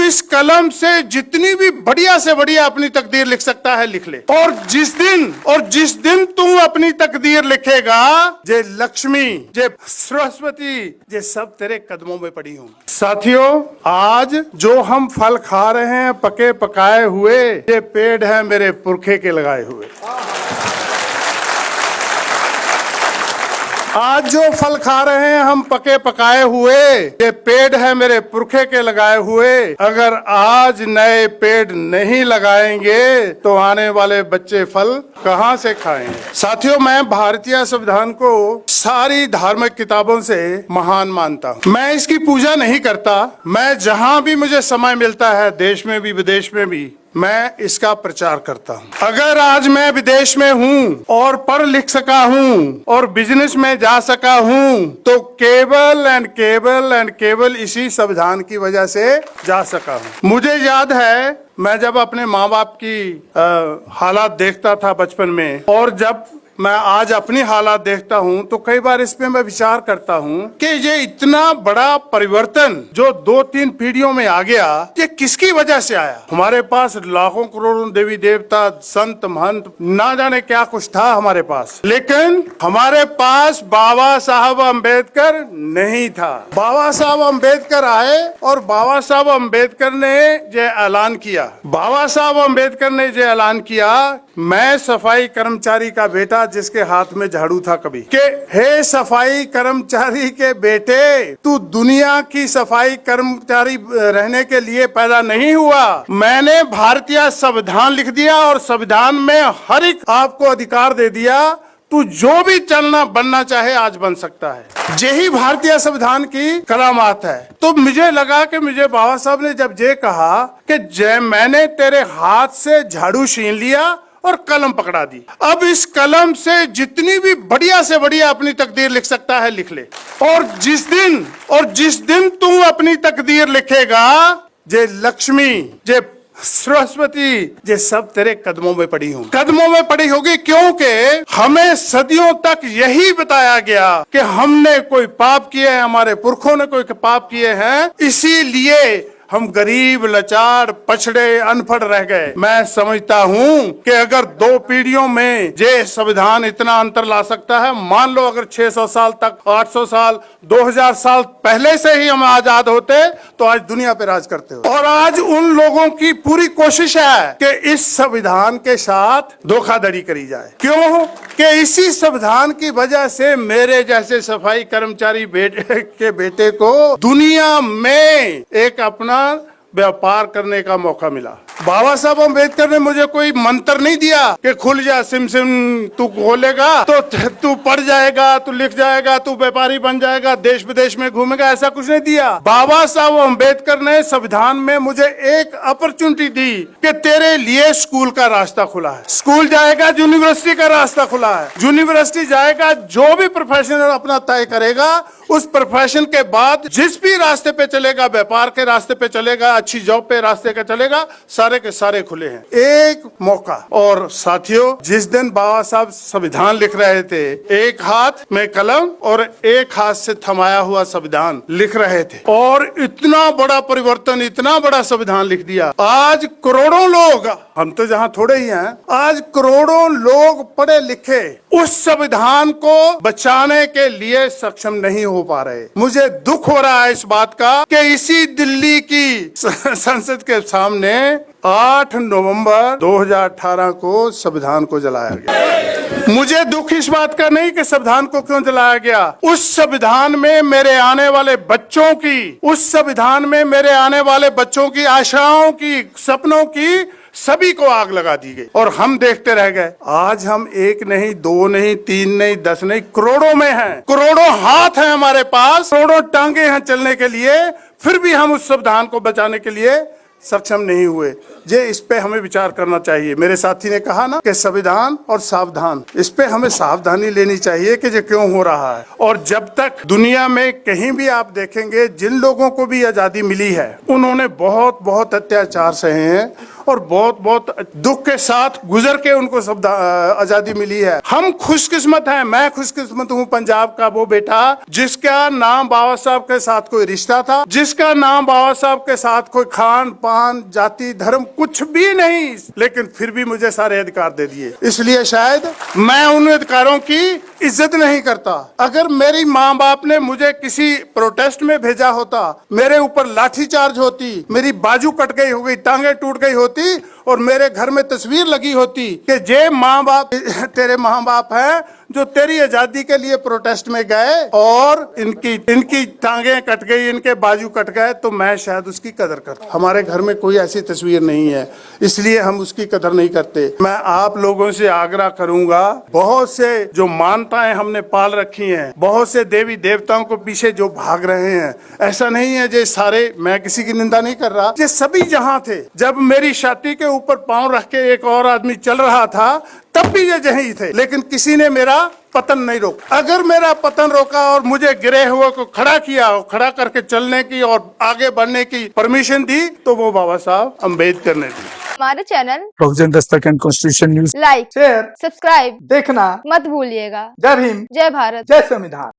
इस कलम से जितनी भी बढ़िया से बढ़िया अपनी तकदीर लिख सकता है लिख ले। और जिस दिन तू अपनी तकदीर लिखेगा, जे लक्ष्मी, जे सरस्वती, जे सब तेरे कदमों में पड़ी होंगी। साथियों, आज जो हम फल खा रहे हैं पके पकाए हुए, ये पेड़ है मेरे पुरखे के लगाए हुए। आज जो फल खा रहे हैं हम पके पकाए हुए, ये पेड़ है मेरे पुरखे के लगाए हुए। अगर आज नए पेड़ नहीं लगाएंगे तो आने वाले बच्चे फल कहां से खाएंगे। साथियों, मैं भारतीय संविधान को सारी धार्मिक किताबों से महान मानता हूं। मैं इसकी पूजा नहीं करता। मैं जहां भी मुझे समय मिलता है, देश में भी विदेश में भी, मैं इसका प्रचार करता हूं। अगर आज मैं विदेश में हूं और पढ़ लिख सका हूं और बिजनेस में जा सका हूं, तो केवल इसी संविधान की वजह से जा सका हूं। मुझे याद है, मैं जब अपने माँ बाप की हालात देखता था बचपन में, और जब मैं आज अपनी हालात देखता हूं, तो कई बार इस पे मैं विचार करता हूं कि ये इतना बड़ा परिवर्तन जो 2-3 पीढ़ियों में आ गया, ये किसकी वजह से आया। हमारे पास लाखों करोड़ों देवी देवता, संत महंत, ना जाने क्या कुछ था हमारे पास, लेकिन हमारे पास बाबा साहब अम्बेडकर नहीं था। बाबा साहब अम्बेडकर आए और बाबा साहब अम्बेडकर ने ये ऐलान किया, मैं सफाई कर्मचारी का बेटा, जिसके हाथ में झाड़ू था कभी, कि हे सफाई कर्मचारी के बेटे, तू दुनिया की सफाई कर्मचारी रहने के लिए पैदा नहीं हुआ। मैंने भारतीय संविधान लिख दिया और संविधान में हर एक आपको अधिकार दे दिया, तू जो भी चलना बनना चाहे आज बन सकता है। यही भारतीय संविधान की करामात है। तो मुझे लगा कि मुझे बाबा साहब ने जब ये कहा कि मैंने तेरे हाथ से झाड़ू छीन लिया और कलम पकड़ा दी, अब इस कलम से जितनी भी बढ़िया से बढ़िया अपनी तकदीर लिख सकता है लिख ले। और जिस दिन तू अपनी तकदीर लिखेगा, जे लक्ष्मी, जे सरस्वती, ये सब तेरे कदमों में पड़ी होगी। क्योंकि हमें सदियों तक यही बताया गया कि हमने कोई पाप किए हैं, हमारे पुरखों ने कोई पाप किए हैं, इसीलिए हम गरीब, लाचार, पछड़े, अनपढ़ रह गए। मैं समझता हूं कि अगर 2 पीढ़ियों में ये संविधान इतना अंतर ला सकता है, मान लो अगर 600 साल तक, 800 साल, 2000 साल पहले से ही हम आजाद होते, तो आज दुनिया पे राज करते हो। और आज उन लोगों की पूरी कोशिश है कि इस संविधान के साथ धोखाधड़ी करी जाए। क्यों? कि इसी संविधान की वजह से मेरे जैसे सफाई कर्मचारी के बेटे को दुनिया में एक अपना व्यापार करने का मौका मिला। बाबा साहब अम्बेडकर ने मुझे कोई मंत्र नहीं दिया कि खुल जा सिम तू खोलेगा तो तू पढ़ जाएगा, तू लिख जाएगा, तू व्यापारी बन जाएगा, देश विदेश में घूमेगा, ऐसा कुछ नहीं दिया। बाबा साहब अम्बेडकर ने संविधान में मुझे एक अपॉर्चुनिटी दी कि तेरे लिए स्कूल का रास्ता खुला है, स्कूल जाएगा, यूनिवर्सिटी का रास्ता खुला है, यूनिवर्सिटी जाएगा, जो भी प्रोफेशन अपना तय करेगा, उस प्रोफेशन के बाद जिस भी रास्ते पे चलेगा, व्यापार के रास्ते पे चलेगा, अच्छी जॉब पे रास्ते का चलेगा, सारे के सारे खुले हैं। एक मौका। और साथियों, जिस दिन बाबा साहब संविधान लिख रहे थे, एक हाथ में कलम और एक हाथ से थमाया हुआ संविधान लिख रहे थे, और इतना बड़ा परिवर्तन, इतना बड़ा संविधान लिख दिया। आज करोड़ों लोग, हम तो जहाँ थोड़े ही हैं, आज करोड़ों लोग पढ़े लिखे उस संविधान को बचाने के लिए सक्षम नहीं हो पा रहे। मुझे दुख हो रहा है इस बात का कि इसी दिल्ली की संसद के सामने 8 नवंबर 2018 को संविधान को जलाया गया। मुझे दुख इस बात का नहीं कि संविधान को क्यों जलाया गया, उस संविधान में मेरे आने वाले बच्चों की, आशाओं की, सपनों की, सभी को आग लगा दी गई और हम देखते रह गए। आज हम 1 नहीं, 2 नहीं, 3 नहीं, 10 नहीं, करोड़ों में हैं, करोड़ों हाथ हैं हमारे पास, करोड़ों टांगे हैं चलने के लिए, फिर भी हम उस संविधान को बचाने के लिए सक्षम नहीं हुए। ये इस पे हमें विचार करना चाहिए। मेरे साथी ने कहा ना कि संविधान और सावधान, इस पे हमें सावधानी लेनी चाहिए कि ये क्यों हो रहा है। और जब तक दुनिया में कहीं भी आप देखेंगे, जिन लोगों को भी आजादी मिली है, उन्होंने बहुत बहुत अत्याचार सहे हैं और बहुत बहुत दुख के साथ गुजर के उनको सब आजादी मिली है। हम खुशकिस्मत हैं, मैं खुशकिस्मत हूँ पंजाब का वो बेटा जिसका नाम बाबा साहब के साथ कोई रिश्ता था, जिसका नाम बाबा साहब के साथ कोई खान पान जाति धर्म कुछ भी नहीं, लेकिन फिर भी मुझे सारे अधिकार दे दिए। इसलिए शायद मैं उन अधिकारों की इज्जत नहीं करता। अगर मेरी माँ बाप ने मुझे किसी प्रोटेस्ट में भेजा होता, मेरे ऊपर लाठीचार्ज होती, मेरी बाजू कट गई हो गई, टांगे टूट गई होती और मेरे घर में तस्वीर लगी होती कि जे माँ बाप तेरे माँ बाप हैं जो तेरी आजादी के लिए प्रोटेस्ट में गए और इनकी टांगे कट गई, इनके बाजू कट गए, तो मैं शायद उसकी कदर करता। हमारे घर में कोई ऐसी तस्वीर नहीं है, इसलिए हम उसकी कदर नहीं करते। मैं आप लोगों से आग्रह करूंगा, बहुत से जो मान्यताएं हमने पाल रखी हैं, बहुत से देवी देवताओं को पीछे जो भाग रहे हैं, ऐसा नहीं है जे सारे, मैं किसी की निंदा नहीं कर रहा, ये सभी जहां थे। जब मेरी छाती के ऊपर पांव रख के एक और आदमी चल रहा था तब भी ये जहीं थे, लेकिन किसी ने मेरा पतन नहीं रोका। अगर मेरा पतन रोका और मुझे गिरे हुए को खड़ा किया और खड़ा करके चलने की और आगे बढ़ने की परमिशन दी, तो वो बाबा साहब अम्बेडकर ने दी। हमारे channel provision Dastak and constitution news like share subscribe देखना। मत भूलिएगा। जय भीम, जय भारत, जय संविधान।